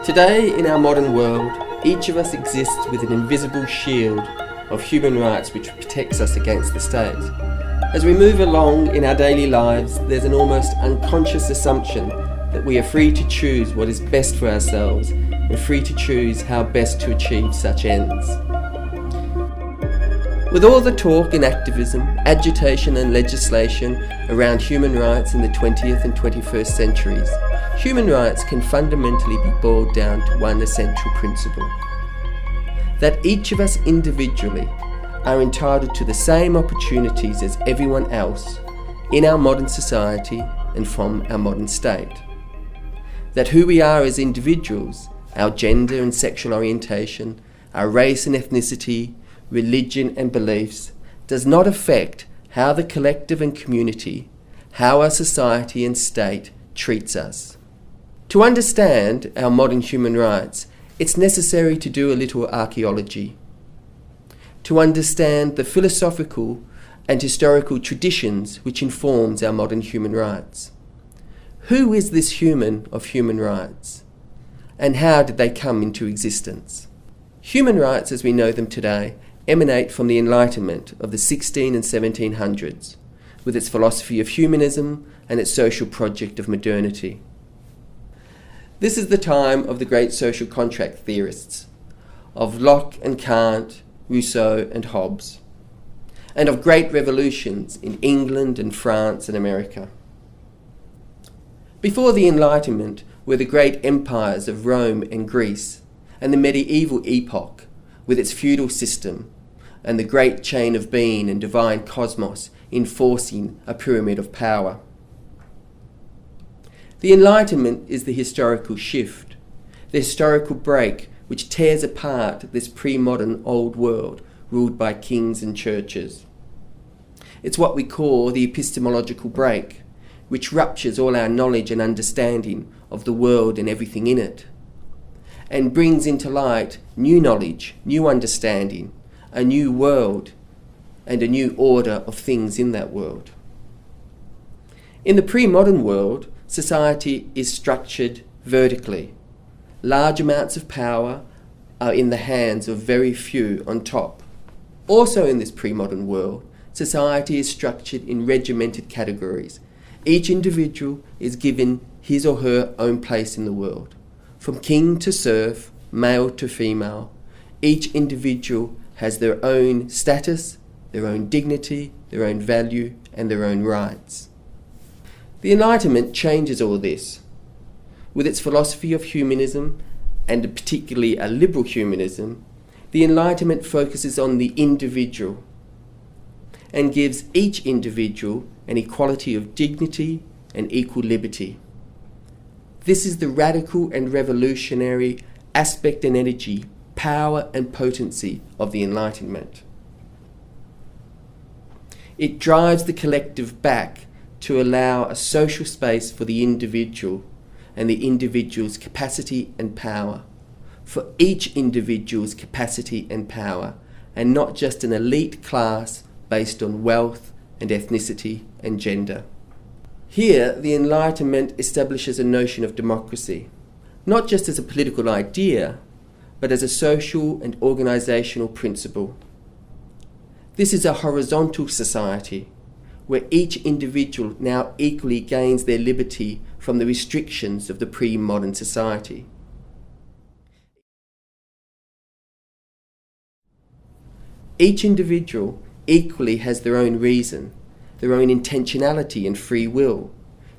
Today, in our modern world, each of us exists with an invisible shield of human rights which protects us against the state. As we move along in our daily lives, there's an almost unconscious assumption that we are free to choose what is best for ourselves and free to choose how best to achieve such ends. With all the talk and activism, agitation and legislation around human rights in the 20th and 21st centuries, human rights can fundamentally be boiled down to one essential principle: that each of us individually are entitled to the same opportunities as everyone else in our modern society and from our modern state. That who we are as individuals, our gender and sexual orientation, our race and ethnicity, religion and beliefs, does not affect how the collective and community, how our society and state treats us. To understand our modern human rights, it's necessary to do a little archaeology, to understand the philosophical and historical traditions which informs our modern human rights. Who is this human of human rights, and how did they come into existence? Human rights as we know them today emanate from the Enlightenment of the 16 and 1700s, with its philosophy of humanism and its social project of modernity. This is the time of the great social contract theorists, of Locke and Kant, Rousseau and Hobbes, and of great revolutions in England and France and America. Before the Enlightenment were the great empires of Rome and Greece, and the medieval epoch with its feudal system and the great chain of being and divine cosmos enforcing a pyramid of power. The Enlightenment is the historical shift, the historical break which tears apart this pre-modern old world ruled by kings and churches. It's what we call the epistemological break, which ruptures all our knowledge and understanding of the world and everything in it, and brings into light new knowledge, new understanding, a new world, and a new order of things in that world. In the pre-modern world, society is structured vertically. Large amounts of power are in the hands of very few on top. Also in this pre-modern world, society is structured in regimented categories. Each individual is given his or her own place in the world. From king to serf, male to female, each individual has their own status, their own dignity, their own value, and their own rights. The Enlightenment changes all this. With its philosophy of humanism, and particularly a liberal humanism, the Enlightenment focuses on the individual and gives each individual an equality of dignity and equal liberty. This is the radical and revolutionary aspect and energy, power and potency of the Enlightenment. It drives the collective back to allow a social space for the individual and the individual's capacity and power, for each individual's capacity and power, and not just an elite class based on wealth and ethnicity and gender. Here, the Enlightenment establishes a notion of democracy, not just as a political idea, but as a social and organisational principle. This is a horizontal society, where each individual now equally gains their liberty from the restrictions of the pre-modern society. Each individual equally has their own reason, their own intentionality and free will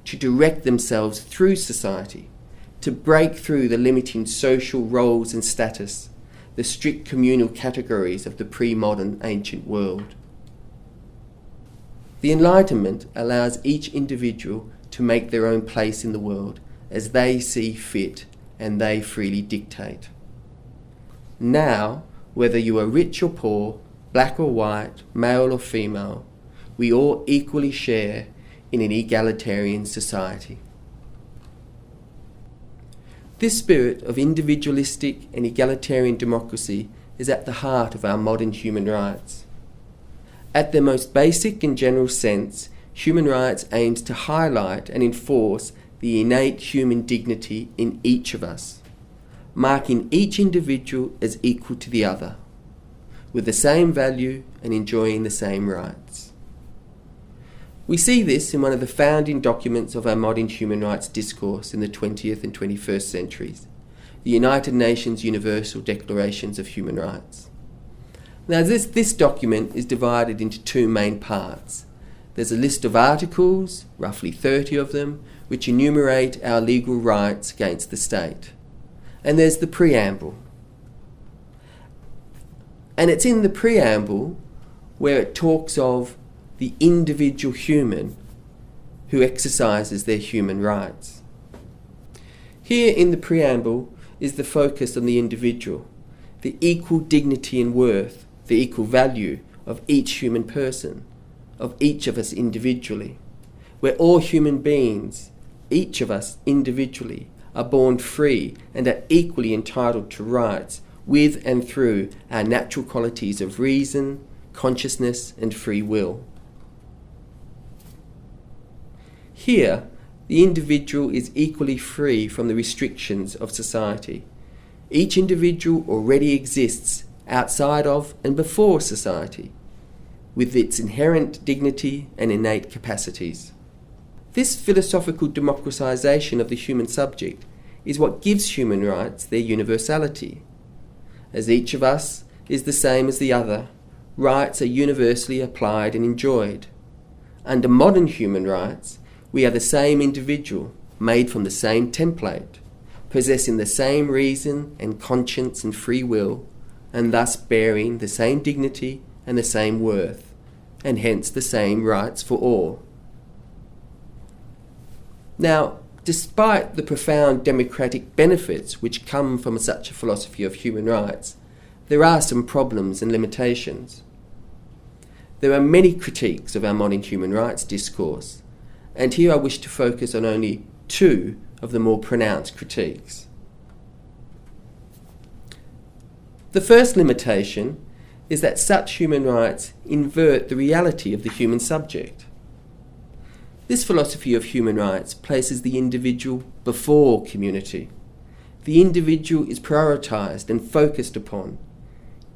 to direct themselves through society, to break through the limiting social roles and status, the strict communal categories of the pre-modern ancient world. The Enlightenment allows each individual to make their own place in the world as they see fit and they freely dictate. Now, whether you are rich or poor, black or white, male or female, we all equally share in an egalitarian society. This spirit of individualistic and egalitarian democracy is at the heart of our modern human rights. At their most basic and general sense, human rights aims to highlight and enforce the innate human dignity in each of us, marking each individual as equal to the other, with the same value and enjoying the same rights. We see this in one of the founding documents of our modern human rights discourse in the 20th and 21st centuries, the United Nations Universal Declarations of Human Rights. Now this document is divided into two main parts. There's a list of articles, roughly 30 of them, which enumerate our legal rights against the state. And there's the preamble. And it's in the preamble where it talks of the individual human who exercises their human rights. Here in the preamble is the focus on the individual, the equal dignity and worth, the equal value of each human person, of each of us individually. We're all human beings, each of us individually are born free and are equally entitled to rights with and through our natural qualities of reason, consciousness and free will. Here, the individual is equally free from the restrictions of society. Each individual already exists outside of and before society, with its inherent dignity and innate capacities. This philosophical democratization of the human subject is what gives human rights their universality. As each of us is the same as the other, rights are universally applied and enjoyed. Under modern human rights, we are the same individual, made from the same template, possessing the same reason and conscience and free will, and thus bearing the same dignity and the same worth, and hence the same rights for all. Now, despite the profound democratic benefits which come from such a philosophy of human rights, there are some problems and limitations. There are many critiques of our modern human rights discourse, and here I wish to focus on only two of the more pronounced critiques. The first limitation is that such human rights invert the reality of the human subject. This philosophy of human rights places the individual before community. The individual is prioritised and focused upon.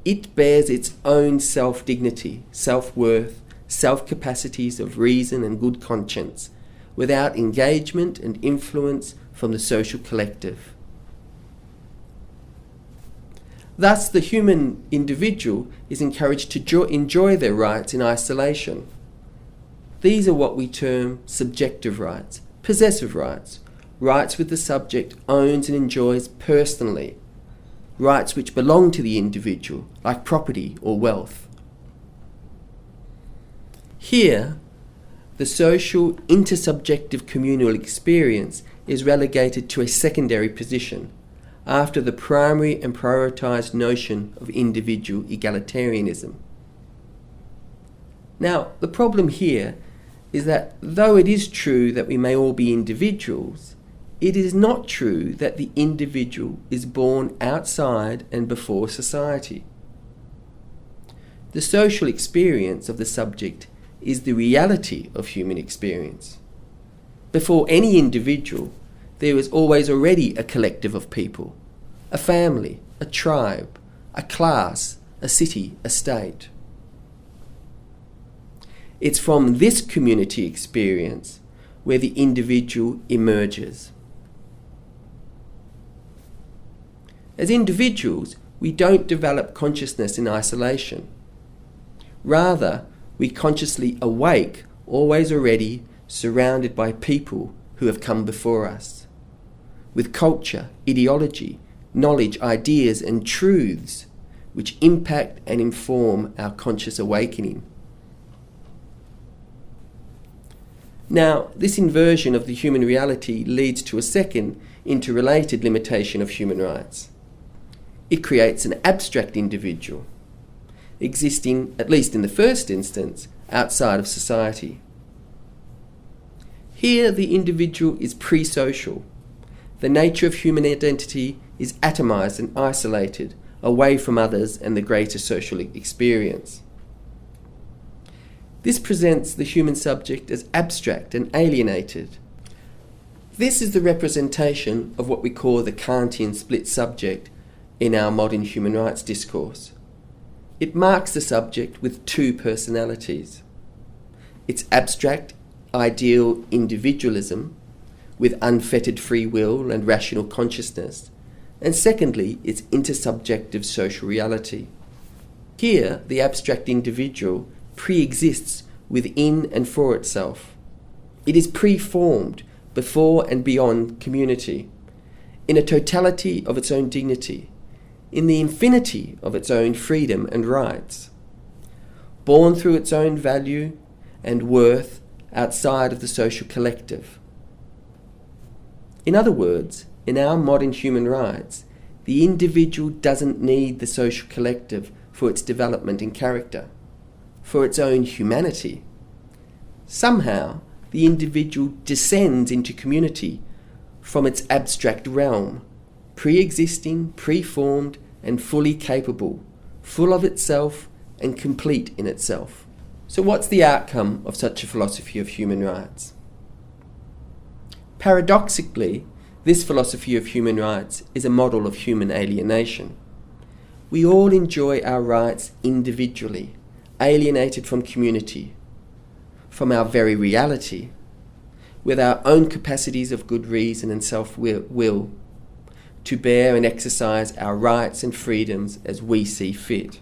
It bears its own self-dignity, self-worth, self-capacities of reason and good conscience, without engagement and influence from the social collective. Thus, the human individual is encouraged to enjoy their rights in isolation. These are what we term subjective rights, possessive rights, rights which the subject owns and enjoys personally, rights which belong to the individual, like property or wealth. Here, the social intersubjective communal experience is relegated to a secondary position after the primary and prioritised notion of individual egalitarianism. Now, the problem here is that though it is true that we may all be individuals, it is not true that the individual is born outside and before society. The social experience of the subject is the reality of human experience. Before any individual, there is always already a collective of people, a family, a tribe, a class, a city, a state. It's from this community experience where the individual emerges. As individuals, we don't develop consciousness in isolation. Rather, we consciously awake, always already, surrounded by people who have come before us, with culture, ideology, knowledge, ideas and truths which impact and inform our conscious awakening. Now, this inversion of the human reality leads to a second interrelated limitation of human rights. It creates an abstract individual, existing, at least in the first instance, outside of society. Here the individual is pre-social. The nature of human identity is atomized and isolated, away from others and the greater social experience. This presents the human subject as abstract and alienated. This is the representation of what we call the Kantian split subject in our modern human rights discourse. It marks the subject with two personalities. Its abstract, ideal individualism, with unfettered free will and rational consciousness, and secondly, its intersubjective social reality. Here, the abstract individual pre-exists within and for itself. It is pre-formed before and beyond community, in a totality of its own dignity, in the infinity of its own freedom and rights, born through its own value and worth outside of the social collective. In other words, in our modern human rights, the individual doesn't need the social collective for its development and character, for its own humanity. Somehow, the individual descends into community from its abstract realm, pre-existing, pre-formed, and fully capable, full of itself and complete in itself. So what's the outcome of such a philosophy of human rights? Paradoxically, this philosophy of human rights is a model of human alienation. We all enjoy our rights individually, alienated from community, from our very reality, with our own capacities of good reason and self-will, to bear and exercise our rights and freedoms as we see fit.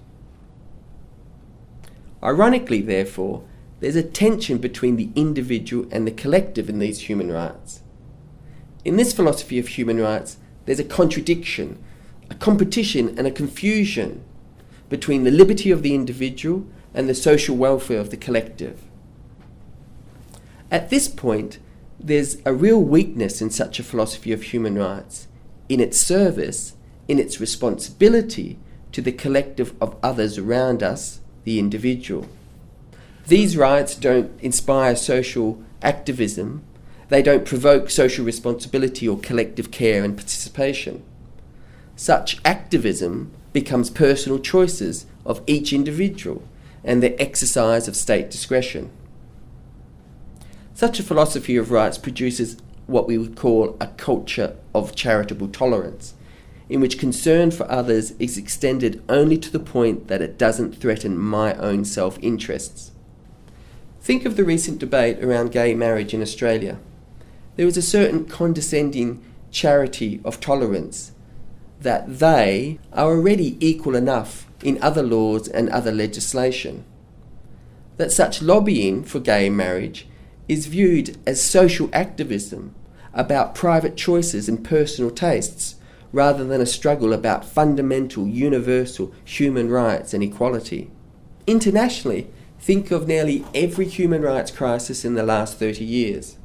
Ironically, therefore, there's a tension between the individual and the collective in these human rights. In this philosophy of human rights, there's a contradiction, a competition and a confusion between the liberty of the individual and the social welfare of the collective. At this point, there's a real weakness in such a philosophy of human rights, in its service, in its responsibility to the collective of others around us, the individual. These rights don't inspire social activism, they don't provoke social responsibility or collective care and participation. Such activism becomes personal choices of each individual and the exercise of state discretion. Such a philosophy of rights produces what we would call a culture of charitable tolerance, in which concern for others is extended only to the point that it doesn't threaten my own self-interests. Think of the recent debate around gay marriage in Australia. There was a certain condescending charity of tolerance that they are already equal enough in other laws and other legislation. That such lobbying for gay marriage is viewed as social activism about private choices and personal tastes, rather than a struggle about fundamental, universal human rights and equality. Internationally, think of nearly every human rights crisis in the last 30 years.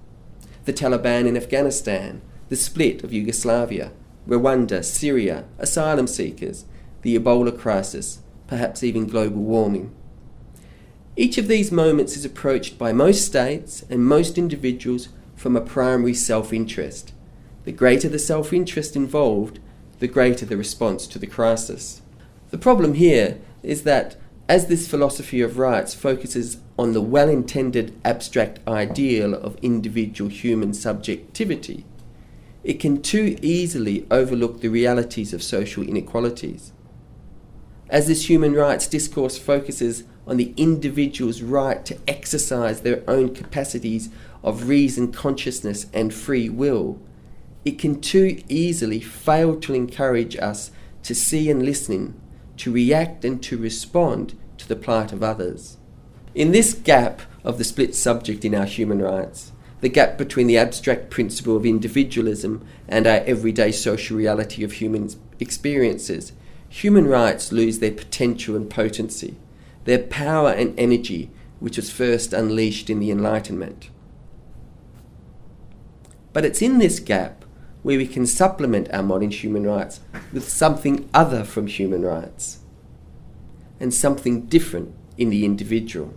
The Taliban in Afghanistan, the split of Yugoslavia, Rwanda, Syria, asylum seekers, the Ebola crisis, perhaps even global warming. Each of these moments is approached by most states and most individuals from a primary self-interest. The greater the self-interest involved, the greater the response to the crisis. The problem here is that as this philosophy of rights focuses on the well-intended abstract ideal of individual human subjectivity, it can too easily overlook the realities of social inequalities. As this human rights discourse focuses on the individual's right to exercise their own capacities of reason, consciousness, and free will, it can too easily fail to encourage us to see and listen, to react and to respond to the plight of others. In this gap of the split subject in our human rights, the gap between the abstract principle of individualism and our everyday social reality of human experiences, human rights lose their potential and potency, their power and energy, which was first unleashed in the Enlightenment. But it's in this gap where we can supplement our modern human rights with something other from human rights, and something different in the individual.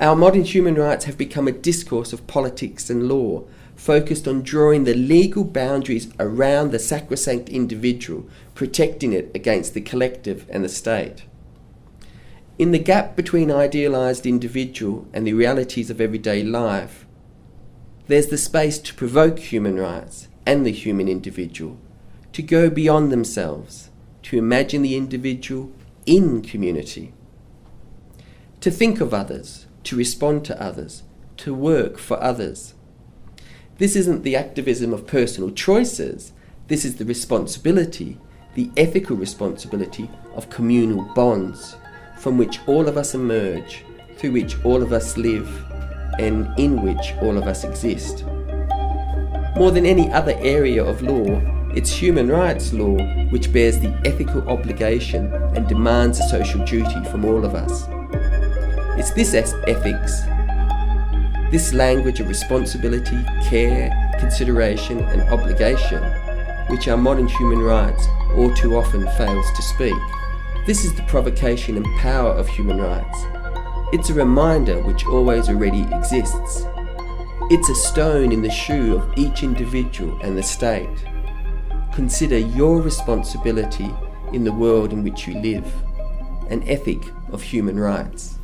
Our modern human rights have become a discourse of politics and law, focused on drawing the legal boundaries around the sacrosanct individual, protecting it against the collective and the state. In the gap between idealised individual and the realities of everyday life, there's the space to provoke human rights and the human individual to go beyond themselves, to imagine the individual in community, to think of others, to respond to others, to work for others. This isn't the activism of personal choices, this is the responsibility, the ethical responsibility of communal bonds, from which all of us emerge, through which all of us live, and in which all of us exist. More than any other area of law, it's human rights law which bears the ethical obligation and demands a social duty from all of us. It's this ethics, this language of responsibility, care, consideration and obligation, which our modern human rights all too often fails to speak. This is the provocation and power of human rights. It's a reminder which always already exists. It's a stone in the shoe of each individual and the state. Consider your responsibility in the world in which you live, an ethic of human rights.